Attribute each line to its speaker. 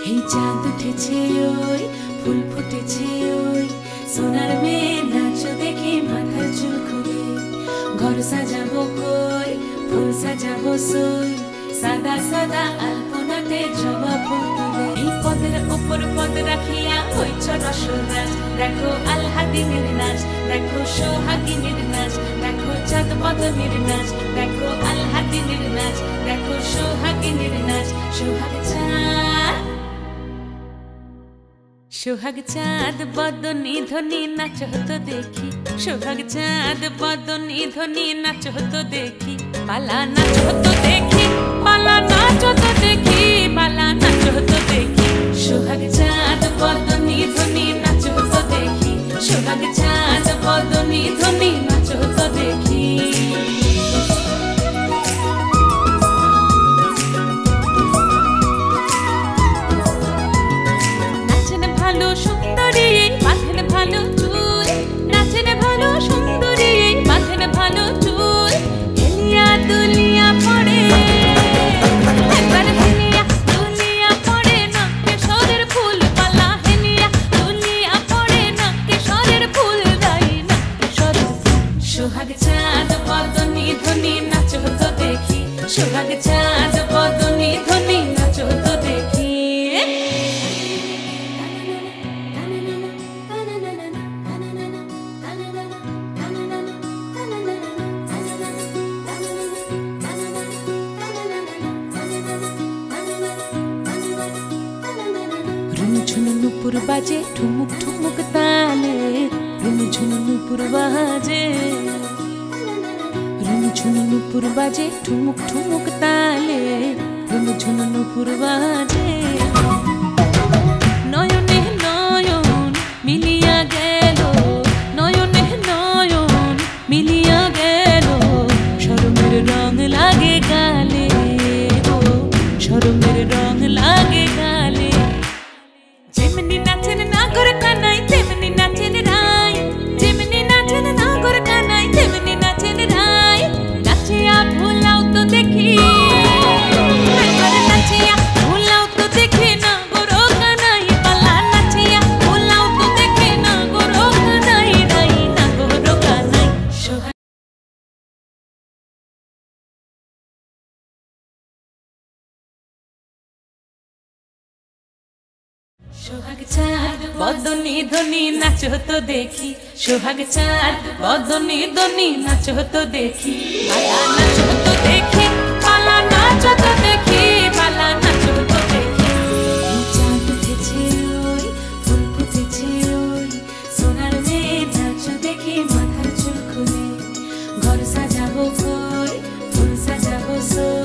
Speaker 1: এই চাঁদ উঠেছে ওই ফুল ফুটেছে ওই সোনার মেয়ে নাচ দেখে মাথার চুল খুলে ঘর সাজাবো কই ফুল সাজাবো সই সাদা সাদা আলপনাতে জবা ফুল তুলে এই পদের উপর পদ রাখিয়া হইছ রসরাজ দেখো আলহাদিনের নাচ দেখো সোহাগিনীর নাচ দেখো চাঁদ বদনের নাচ দেখো আলহাদিনের নাচ দেখো সোহাগিনীর নাচ সোহাগ চাঁদ বদনী ধ্বনি নাচ হতো দেখি সোহাগ চাঁদ বদনী ধ্বনি নাচ হতো দেখি পালা নাচ হতো দেখি পালা নাচ হতো দেখি পালা নাচ হতো দেখি সোহাগ চাঁদ বদনী ধ্বনি নাচ হতো দেখি সোহাগ চাঁদ বদনী ধ্বনি নাচ হতো দেখি ভালো সুন্দরী মাথের ভালো চুল নাচেন ভালো সুন্দরী মাথের ভালো চুল হেলিয়া দুলিয়া পড়ে একবার হেলিয়া দুলিয়া পড়ে না কেশরের ফুল পালা হেলিয়া দুলিয়া পড়ে না কেশরের ফুল দাই না কেশরের সোহাগ চাঁদ বদনী ধ্বনি নাচ হতো দেখি সোহাগ চাঁদ বদনী ধ্বনি নাচ হতো দেখি নুপুর বাজে ঠুমুক ঠুমুক তালে ঝুনু নুপুর বাজে ঝুনু নুপুর বাজে ঠুমুক ঠুমুক তালে ঝুনু নুপুর বাজে নয়নে নয়ন মিলিয়া গেল নয়নে নয়ন মিলিয়া গেল শরমের রং লাগে গালে গো শরমের রং লাগে গালে যেমনি নাচেন নাগর কানাই তেমনি নাচেন রাই যেমনি নাচেন নাগর কানাই তেমনি নাচেন রাই নাচিয়া ভুলাও তো দেখি একবার নাচিয়া ভুলাও তো দেখি নাগর কানাই পালা নাচিয়া ভুলাও তো দেখি নাগর কানাই রাই নাগর কানাই সোহাগ চাঁদ বদনী ধ্বনি নাচ হতো দেখি সোহাগ চাঁদ বদনী ধ্বনি নাচ হতো দেখি পালা নাচ হতো দেখি পালা নাচ হতো দেখি পালা নাচ হতো দেখি এই চাঁদ উঠেছে ওই ফুল ফুটেছে ওই সোনার মেয়ে নাচ দেখি মাথার চুল খুলে ঘর সাজাবো কই ফুল সাজাবো সই